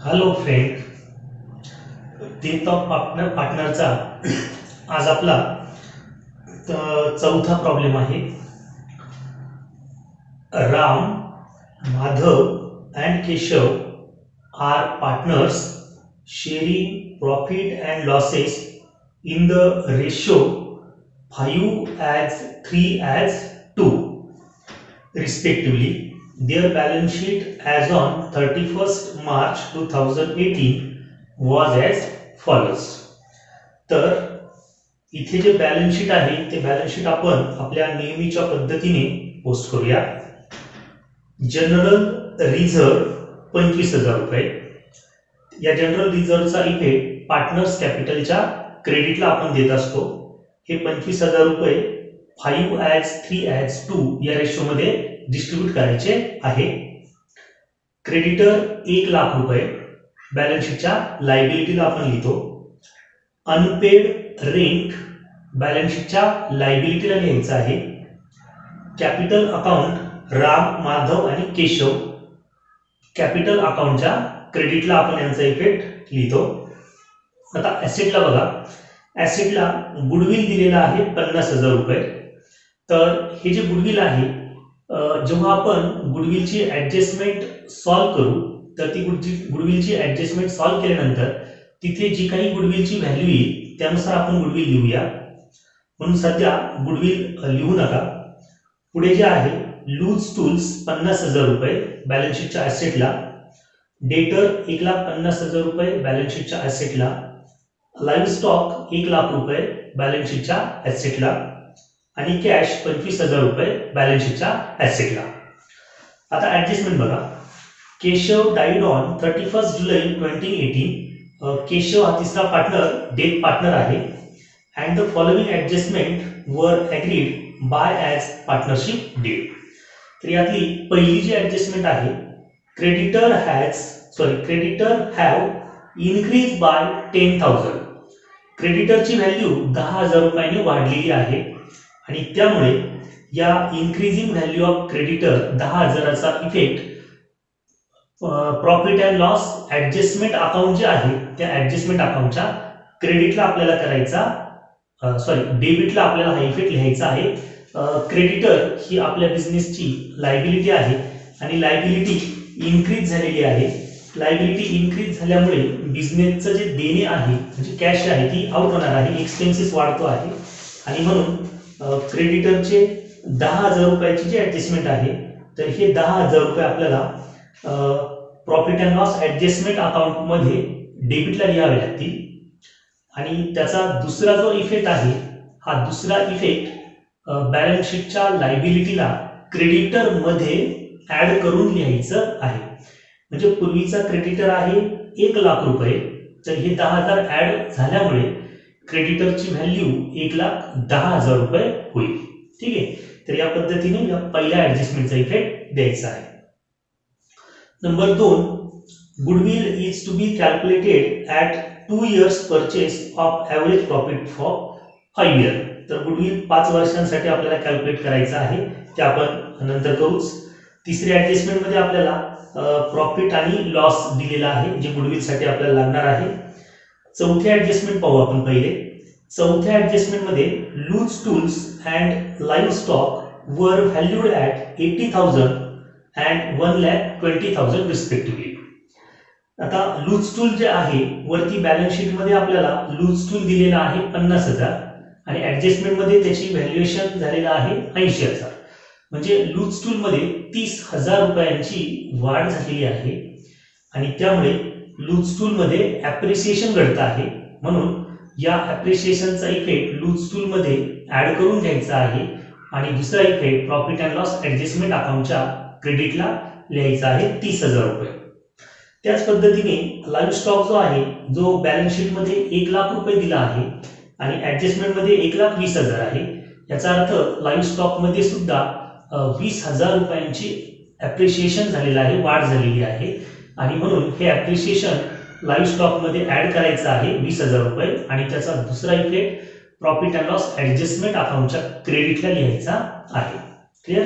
Hello friend, death of पार्टनरचा आज आपला चौथा प्रॉब्लेम आहे. Ram, Madhav and Keshav are partners sharing profit and losses in the ratio 5:3:2 respectively. Their balance sheet as on 31st March 2018 was as follows. तर इथे जे balance sheet आहे ते बॅलन्स शीट आपण आपल्या नेहमीच्या पद्धतीने पोस्ट करूया. जनरल रिझर्व 25,000 रुपये. या जनरल रिझर्वचा इफेक्ट पार्टनर्स कॅपिटलच्या क्रेडिटला आपण देत असतो. हे 25,000 रुपये 5:3:2 या रेशोमध्ये डिस्ट्रीब्यूट करायचे आहे. क्रेडिटर 1,00,000 रुपये बॅलन्स शीटच्या लायबिलिटीला आपण लिहितो. अनपेड रेंट बॅलन्स शीटच्या लायबिलिटीला लिहायचं आहे. कॅपिटल अकाउंट राम, माधव आणि केशव कॅपिटल अकाउंटच्या क्रेडिटला आपण यांचा इफेक्ट लिहितो. आता ऍसेटला बघा, ऍसेटला गुडविल दिलेला आहे 50,000 रुपये. तर हे जे गुडविल आहे, जेव्हा आपण गुडविलची ऍडजस्टमेंट सॉल्व्ह करू तर ती गुडविलची ऍडजस्टमेंट सॉल्व्ह केल्यानंतर तिथे जी काही गुडविलची व्हॅल्यू येईल त्यानुसार आपण गुडविल लिहूया. म्हणून सध्या गुडविल लिहू नका. पुढे जे आहे लूज टूल्स 50,000 रुपये बॅलन्स शीटच्या ऍसेटला. डेटर 1,50,000 रुपये बॅलन्स शीटच्या ऍसेटला. लाईव्ह स्टॉक 1,00,000 रुपये बॅलन्स शीटच्या ऍसेटला आणि कॅश 25,000 रुपये बॅलन्स शीटच्या ऍसेटला. आता ऍडजस्टमेंट बघा. Keshav died on 31 July 2018. Keshav हा तिसरा पार्टनर, डेथ पार्टनर आहे. And the following adjustment were agreed by as partnership deed. तर यातली पहिली जी ऍडजस्टमेंट आहे, क्रेडिटर हॅव इनक्रीज बाय 10,000. क्रेडिटरची व्हॅल्यू 10,000 रुपयांनी वाढलेली आहे आणि त्यामुळे या इन्क्रीजिंग व्हॅल्यू ऑफ क्रेडिटर 10,000चा effect profit and loss adjustment account जे आहे त्या ऍडजस्टमेंट अकाउंटच्या क्रेडिटला आपल्याला करायचा, डेबिटला आपल्याला हा इफेक्ट लिहायचा आहे. क्रेडिटर ही आपल्या बिझनेसची लायबिलिटी आहे आणि लायबिलिटी इन्क्रीज झालेली आहे. लायबिलिटी इन्क्रीज झाल्यामुळे बिझनेसचं जे देणे आहे म्हणजे कॅश आहे ती आउट होणार आहे, एक्सपेन्सेस वाढतो आहे आणि म्हणून क्रेडिटरचे 10,000 रुपयाची जी ऍडजस्टमेंट आहे तर हे 10,000 रुपये आपल्याला profit and loss adjustment account मध्ये डेबिटला लिहावे लागतील. आणि त्याचा दुसरा जो इफेक्ट आहे, हा दुसरा इफेक्ट बॅलन्स शीटच्या लायबिलिटीला क्रेडिटर मध्ये ऍड करून लिहायचं आहे. म्हणजे पूर्वीचा क्रेडिटर आहे 1,00,000 रुपये, तर हे 10,000 ऍड झाल्यामुळे क्रेडिटरची व्हॅल्यू 1,10,000 रुपये होईल. ठीक आहे. तर या पद्धतीने या पहिल्या ऍडजस्टमेंटचा इफेक्ट द्यायचा आहे. Number 2, goodwill is to be calculated at 2 years purchase of average profit for 5 year. तर गुडविल 5 वर्षांसाठी आपल्याला कॅल्क्युलेट करायचं आहे, ते आपण नंतर करूच. तिसऱ्या ऍडजस्टमेंट मध्ये आपल्याला प्रॉफिट आणि लॉस दिलेला आहे जे गुडविल साठी आपल्याला लागणार आहे. चौथ्या ऍडजस्टमेंट पाहू आपण पहिले. चौथ्या ऍडजस्टमेंट मध्ये loose tools and live stock वर व्हॅल्यूड ॲट 80,000 अँड 1,20,000 रिस्पेक्टिव्हली. आता लूज टूल जे आहे वरती बॅलन्स शीट मध्ये आपल्याला लूज टूल दिलेला आहे 50,000 आणि ऍडजस्टमेंट मध्ये त्याची व्हॅल्युएशन झालेलं आहे 80,000. म्हणजे लूज टूल मध्ये 30,000 रुपयांची वाढ झालेली आहे आणि त्यामुळे लूज टूल मध्ये ऍप्रिसिएशन घडतं आहे. म्हणून या ऍप्रिसिएशनचा इफेक्ट लूज टूल मध्ये ऍड करून घ्यायचा आहे आणि दुसरा effect profit and loss adjustment अकाउंटच्या क्रेडिटला लिहायचा आहे 30,000 रुपये. त्याच पद्धतीने लाईव्ह स्टॉक जो आहे, जो बॅलन्स शीट मध्ये 1,00,000 रुपये दिला आहे आणि ऍडजस्टमेंट मध्ये 1,20,000 आहे. याचा अर्थ लाईव्ह स्टॉक मध्ये सुद्धा 20,000 रुपयांची ऍप्रिसिएशन झालेलं आहे, वाढ झालेली आहे आणि म्हणून हे ऍप्रिसिएशन लाईव्ह स्टॉक मध्ये ऍड करायचं आहे 20,000 रुपये आणि त्याचा दुसरा effect profit and loss adjustment अकाउंटच्या क्रेडिटला लिहायचा आहे. क्लिअर?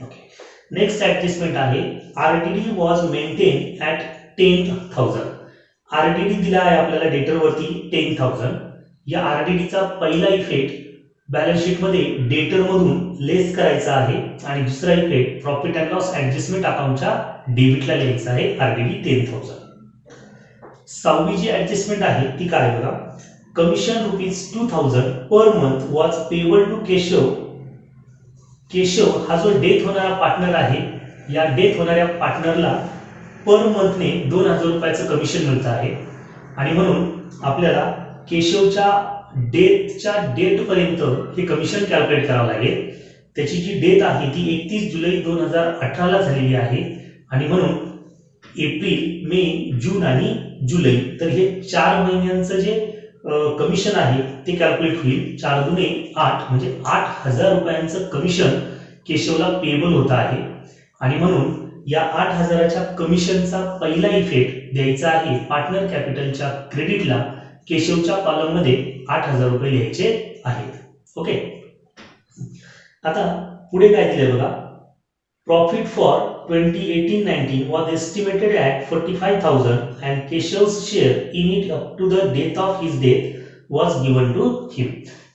ओके. नेक्स्ट ऍडजस्टमेंट आहे RTD was maintain at 10,000. RDD दिला आहे आपल्याला डेटरवरती 10,000. या आरडीडीचा पहिला इफेक्ट बॅलन्स शीट मध्ये डेटर मधून लेस करायचा आहे आणि दुसरा effect profit and loss adjustment अकाउंटच्या डेबिटला लिहायचा आहे आरडीडी 10,000. सहावी जी ऍडजस्टमेंट आहे ती काय बघा. Commission ₹2,000 per month was payable to Keshav. Keshav हा जो डेथ होणारा पार्टनर आहे, या डेथ होणाऱ्या पार्टनरला पर मंथने ₹2,000 कमिशन मिळतं आहे आणि म्हणून आपल्याला केशवच्या डेथच्या डेट पर्यंत हे कमिशन कॅल्क्युलेट करावं लागेल. त्याची जी डेट आहे ती 31 जुलै 2018 झालेली आहे आणि म्हणून एप्रिल, मे, जून आणि जुलै, तर हे 4 महिन्यांचं जे कमिशन आहे ते कॅल्क्युलेट होईल. 4 दुने 8 म्हणजे ₹8,000 कमिशन केशवला पेबल होत आहे आणि म्हणून या 8,000च्या कमिशनचा पहिला इफेक्ट द्यायचा आहे पार्टनर कॅपिटलच्या क्रेडिटला. केशवच्या कॉलम मध्ये ₹8,000 लिहायचे आहेत. ओके. आता पुढे काय दिले बघा. Profit for 2018-19 was estimated at 45,000 and Keshav's share in it up to the date of his death was given to him.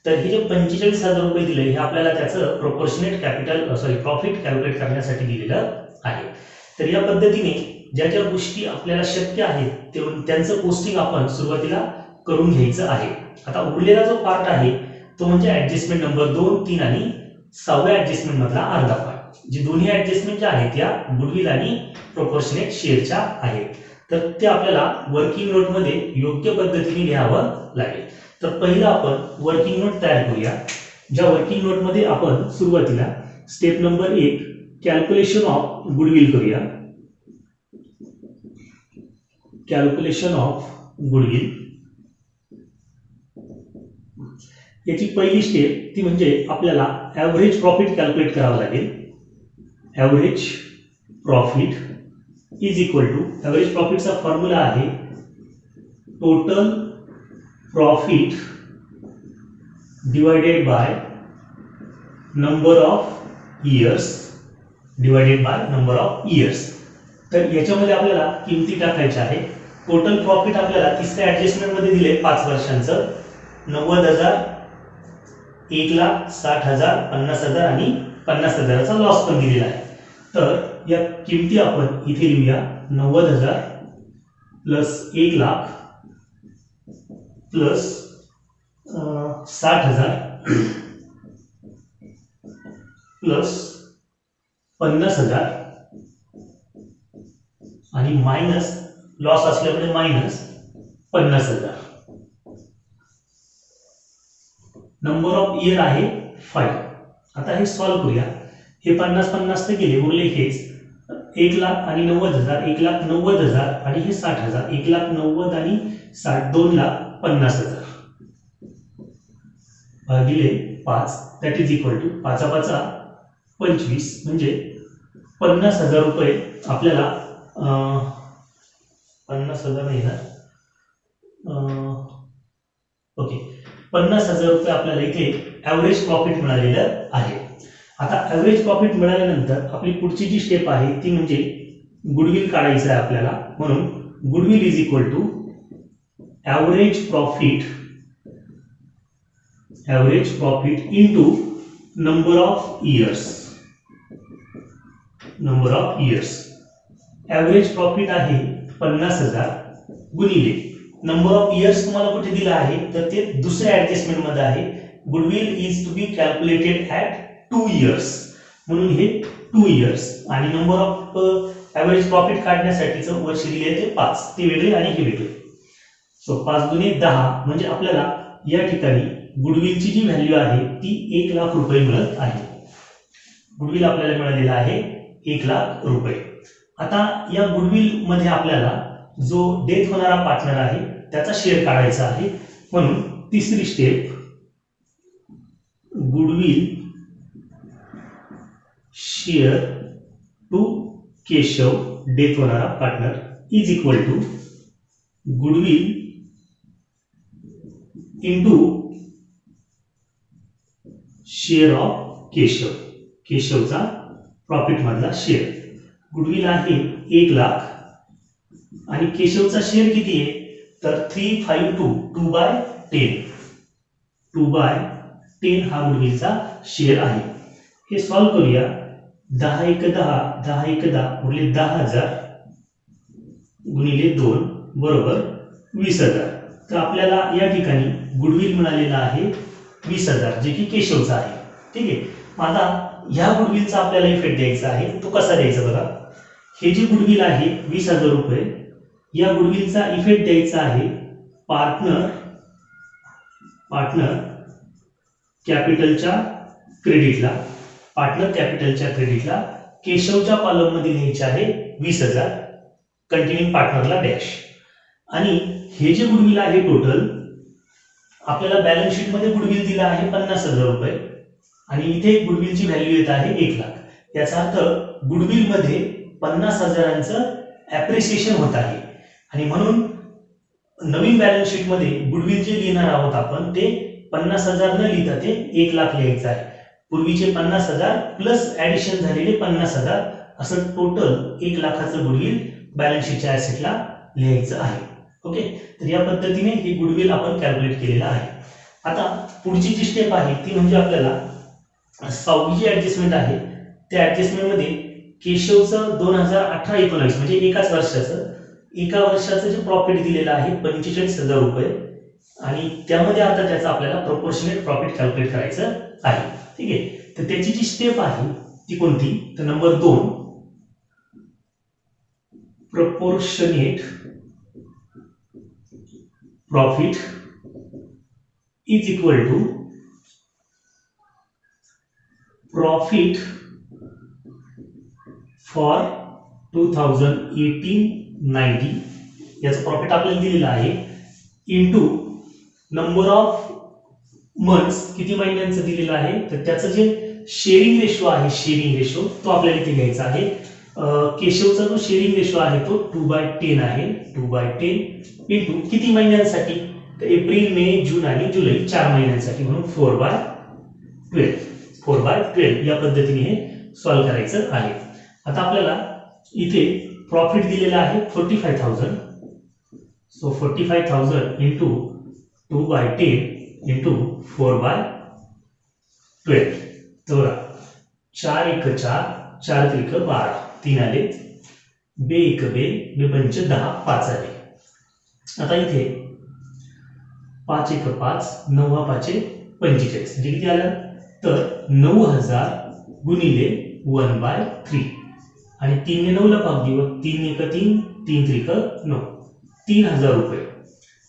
तर हे जे 45,000 दिले हे आपल्याला त्याचं प्रोपोर्शनेट कॅपिटल प्रॉफिट कॅल्क्युलेट करण्यासाठी दिलेलं आहे. तर या पद्धतीने ज्या ज्या गोष्टी आपल्याला शक्य आहेत त्यांचं पोस्टिंग आपण सुरुवातीला करून घ्यायचं आहे. आता उरलेला जो पार्ट आहे तो म्हणजे ऍडजस्टमेंट नंबर 2, 3 आणि 6व्या ऍडजस्टमेंट मधला अर्धा पार्ट. जी दोन्ही ऍडजस्टमेंट ज्या आहेत त्या गुडविल आणि प्रोपोर्शनेट शेअरच्या आहेत. तर ते आपल्याला वर्किंग नोट मध्ये योग्य पद्धतीने लिहावं लागेल. तर पहिलं आपण वर्किंग नोट तयार करूया. ज्या वर्किंग नोट मध्ये आपण सुरुवातीला step number 1 calculation of goodwill करूया. कॅल्क्युलेशन ऑफ गुडविल याची पहिली स्टेप ती म्हणजे आपल्याला ऍव्हरेज प्रॉफिट कॅल्क्युलेट करावं लागेल. Average profit is equal to, average प्रॉफिटचा फॉर्म्युला आहे total profit divided by number of years divided by number of years. तर याच्यामध्ये आपल्याला किमती टाकायच्या आहे. टोटल प्रॉफिट आपल्याला तिसऱ्या ऍडजस्टमेंट मध्ये दिले 5 वर्षांचं 90,000, 1,60,000, 50,000 आणि 50,000चा लॉस पण दिलेला आहे. तर या किमती आपण इथे लिहूया. 90,000 प्लस 1,00,000 प्लस 60,000 प्लस 50,000 आणि मायनस लॉस असल्यामुळे मायनस 50,000. नंबर ऑफ इयर आहे 5. आता हे सॉल्व्ह करूया. हे 50-50 तर गेले, उरले हेच 1,00,000 आणि 90,000, 1,90,000 आणि हे 60,000, 1,90,000 आणि 60, 2,50,000 भागिले 5 दॅट इज इक्वल टू 5 25 म्हणजे 50,000 रुपये आपल्याला 50,000 नाही ना, ओके 50,000 रुपये आपल्याला इथे ऍव्हरेज प्रॉफिट मिळालेलं आहे. आता ऍव्हरेज प्रॉफिट मिळाल्यानंतर आपली पुढची जी स्टेप आहे ती म्हणजे गुडविल काढायचं आहे आपल्याला. म्हणून goodwill is equal to average profit into number of years. Average profit आहे 50,000 गुणिले नंबर ऑफ इयर्स तुम्हाला कुठे दिला आहे तर ते दुसऱ्या ऍडजस्टमेंट मध्ये आहे. Goodwill is to be calculated at 2 years म्हणून हे 2 इयर्स आणि नंबर ऑफ ऍव्हरेज प्रॉफिट काढण्यासाठीचं वर्ष दिले ते 5, ते वेगळे आणि हे वेगळे. सो 5 दुने 10 म्हणजे आपल्याला या ठिकाणी गुडविलची जी व्हॅल्यू आहे ती 1,00,000 रुपये मिळत आहे. गुडविल आपल्याला मिळालेला आहे 1,00,000 रुपये. आता या गुडविल मध्ये आपल्याला जो डेथ होणारा पार्टनर आहे त्याचा शेअर काढायचा आहे. म्हणून तिसरी step goodwill share to Keshav death होणारा partner is equal to goodwill into share of Keshav, केशवचा प्रॉफिट मधला शेअर. गुडविल आहे 1,00,000 आणि केशवचा शेअर किती आहे तर 352 2/10 2/10 हा गुडविलचा शेअर आहे. हे सॉल्व्ह करूया. 10 × 10 10 × 10 उरले 10,000 गुणिले 2 बरोबर 20,000. तर आपल्याला या ठिकाणी गुडविल मिळालेला आहे 20,000 जे की केशवचा आहे. ठीक आहे. मग आता ह्या गुडविलचा आपल्याला इफेक्ट द्यायचा आहे. तो कसा द्यायचा बघा. हे जे गुडविल आहे 20,000 रुपये या गुडविलचा इफेक्ट द्यायचा आहे पार्टनर कॅपिटलच्या क्रेडिटला. पार्टनर कॅपिटलच्या क्रेडिटला केशवच्या कॉलम मध्ये लिहायचे आहे 20,000 कंटिन्यूइंग पार्टनरला डॅश. आणि हे जे गुडविल आहे टोटल आपल्याला बॅलन्स शीट मध्ये गुडविल दिला आहे 50,000 रुपये आणि इथे गुडविलची व्हॅल्यू येत आहे 1,00,000. याचा अर्थ गुडविल मध्ये 50,000चं ऍप्रिसिएशन होत आहे आणि म्हणून नवीन बॅलन्स शीट मध्ये गुडविल जे लिहिणार आहोत आपण ते 50,000 न लिहिता ते 1,00,000 लिहायचं आहे. पूर्वीचे 50,000 प्लस ऍडिशन झालेले 50,000 असं टोटल 1,00,000चं गुडविल बॅलन्स शीटच्या ऍसेटला लिहायचं आहे. ओके. तर या पद्धतीने हे गुडविल आपण कॅल्क्युलेट केलेलं आहे. आता पुढची जी स्टेप आहे ती म्हणजे आपल्याला 6वी जी ऍडजस्टमेंट आहे त्या ऍडजस्टमेंट मध्ये केशवचं 2018-19 म्हणजे एका वर्षाचं जे प्रॉफिट दिलेलं आहे 45,000 रुपये आणि त्यामध्ये आता त्याचा आपल्याला प्रोपोर्शनेट प्रॉफिट कॅल्क्युलेट करायचं आहे. ठीक आहे. तर त्याची जी स्टेप आहे ती कोणती तर number 2 proportionate profit is equal to profit for 2018-19 याचं प्रॉफिट आपल्याला दिलेलं आहे इंटू नंबर ऑफ मंथ्स किती महिन्यांचं दिलेलं आहे तर त्याचं जे शेअरिंग रेशो आहे तो आपल्याला इथे घ्यायचा आहे. केशवचा जो शेअरिंग रेशो आहे तो 2/10 आहे. 2/10 इंटू किती महिन्यांसाठी तर एप्रिल मे जून आणि जुलै 4 महिन्यांसाठी म्हणून 4/12 या पद्धतीने हे सॉल्व्ह करायचं आहे. आता आपल्याला इथे प्रॉफिट दिलेला आहे 45,000. सो 45,000 इंटू 2/10 इंटू 4/12 तर 4 × 4 4 × 12 3 आले 2 × 2 2 × 10 5 आले. आता इथे 5 × 5 9 × 5 45 म्हणजे किती आलं तर 9,000 गुणिले 1/3 आणि 3 ने 9 ला भाग देऊ 3 × 1 3 3 × 9 3,000 रुपये.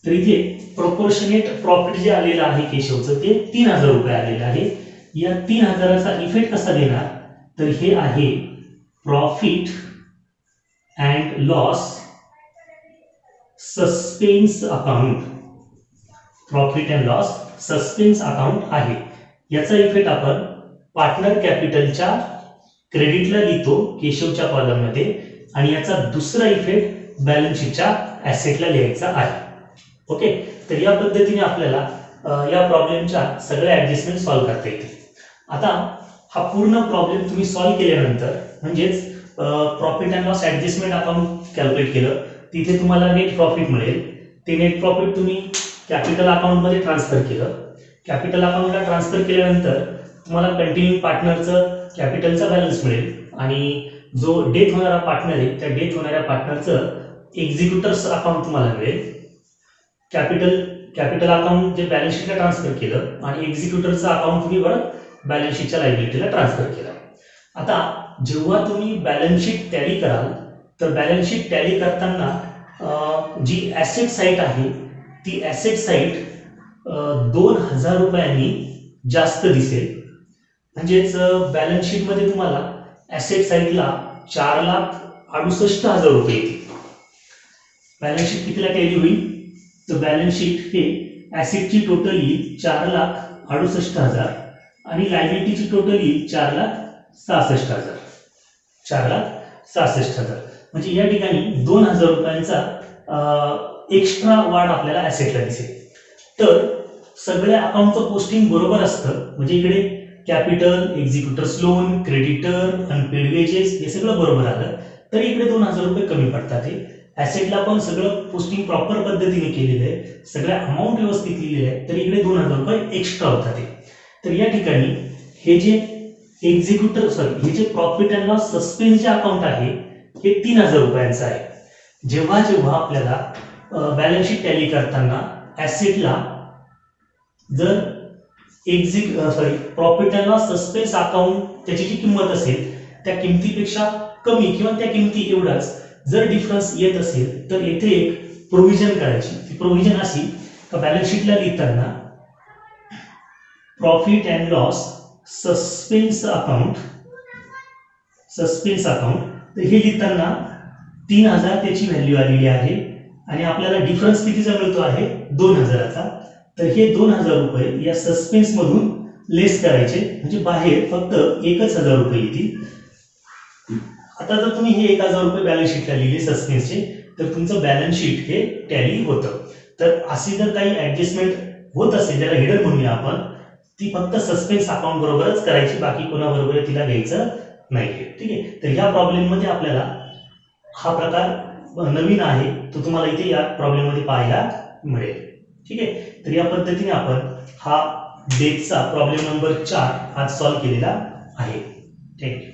तर इथे प्रोपोर्शनेट प्रॉफिट जे आलेलं आहे केशवचं ते 3,000 रुपये आलेलं आहे. या 3,000चा इफेक्ट कसा देणार तर हे आहे profit and loss suspense account. Profit and loss suspense account आहे. याचा इफेक्ट आपण पार्टनर कॅपिटलच्या क्रेडिटला लिहितो केशवच्या कॉलम मध्ये आणि याचा दुसरा इफेक्ट बॅलन्स शीटच्या ऍसेटला लिहायचा आहे. ओके. तर या पद्धतीने आपल्याला या प्रॉब्लेमच्या सगळ्या ऍडजस्टमेंट सॉल्व्ह करता येतील. आता हा पूर्ण प्रॉब्लेम तुम्ही सॉल्व्ह केल्यानंतर म्हणजेच profit and loss adjustment account calculate केलं तिथे तुम्हाला नेट प्रॉफिट मिळेल. ते नेट प्रॉफिट तुम्ही कॅपिटल अकाउंट मध्ये ट्रान्सफर केलं. कॅपिटल अकाउंटला ट्रान्सफर केल्यानंतर तुम्हाला कंटिन्यू पार्टनरचं कॅपिटलचा बॅलन्स मिळेल आणि जो डेथ होणारा पार्टनर आहे त्या डेथ होणाऱ्या पार्टनरचं एक्झिक्युटर्स अकाउंट तुम्हाला मिळेल. कॅपिटल अकाउंट जे बॅलन्स शीटला ट्रान्सफर केलं आणि एक्झिक्युटरचं अकाउंट तुम्ही परत बॅलन्स शीटच्या लायबिलिटीला ट्रान्सफर केलं. आता जेव्हा तुम्ही बॅलन्स शीट टॅली कराल तर बॅलन्स शीट टॅली करताना जी ऍसेट साईट आहे ती ऍसेट साईट 2,000 रुपयांनी जास्त दिसेल. म्हणजेच बॅलन्स शीट मध्ये तुम्हाला ऍसेट साईडला 4,68,000 रुपये येतील. बॅलन्स शीट कितीला टॅली होईल तर बॅलन्स शीट हे ऍसेटची टोटल येईल 4,68,000 आणि लायबिलिटीची टोटल येईल 4,66,000. 4,66,000 म्हणजे या ठिकाणी 2,000 रुपयांचा एक्स्ट्रा वाढ आपल्याला ऍसेटला दिसेल. तर सगळ्या अकाउंटचं पोस्टिंग बरोबर असतं म्हणजे इकडे capital, executors loan, creditor, unpaid wages हे सगळं बरोबर आलं तरी इकडे 2,000 रुपये कमी पडतात. ऍसेटला पण सगळं पोस्टिंग प्रॉपर पद्धतीने केलेलं आहे, सगळ्या अमाऊंट व्यवस्थित लिहिलेल्या आहेत, तर इकडे 2,000 रुपये एक्स्ट्रा होतात. तर या ठिकाणी हे जे हे जे प्रॉफिट अँड लॉस सस्पेन्स जे अकाउंट आहे हे 3,000 रुपयांचं आहे. जेव्हा जेव्हा आपल्याला बॅलन्स शीट टॅली करताना ऍसेटला जर profit and loss suspense account त्याची जी किंमत असेल त्या किमतीपेक्षा कमी किंवा त्या किमती एवढाच जर डिफरन्स येत असेल तर येथे एक प्रोव्हिजन करायची. ती प्रोव्हिजन अशी का बॅलन्स शीटला लिहिताना profit and loss suspense account तर हे लिहिताना 3,000 त्याची व्हॅल्यू आलेली आहे आणि आपल्याला डिफरन्स कितीचा मिळतो आहे 2,000चा. तर हे 2,000 रुपये या सस्पेन्स मधून लेस करायचे, म्हणजे बाहेर फक्त 1,000 रुपये येतील. आता जर तुम्ही हे 1,000 रुपये बॅलन्स शीटला लिहिले सस्पेन्सचे तर तुमचं बॅलन्स शीट हे टॅली होतं. तर अशी जर काही ऍडजस्टमेंट होत असेल ज्याला हेडर म्हणूया आपण, ती फक्त सस्पेन्स अकाउंट बरोबरच करायची, बाकी कोणाबरोबर तिला घ्यायचं नाहीये. ठीक आहे. तर ह्या प्रॉब्लेम मध्ये आपल्याला हा प्रकार नवीन आहे तो तुम्हाला इथे या प्रॉब्लेम मध्ये पाहायला मिळेल. ठीक आहे. तर या पद्धतीने आपण हा डेटचा प्रॉब्लेम नंबर 4 आज सॉल्व्ह केलेला आहे. थँक्यू.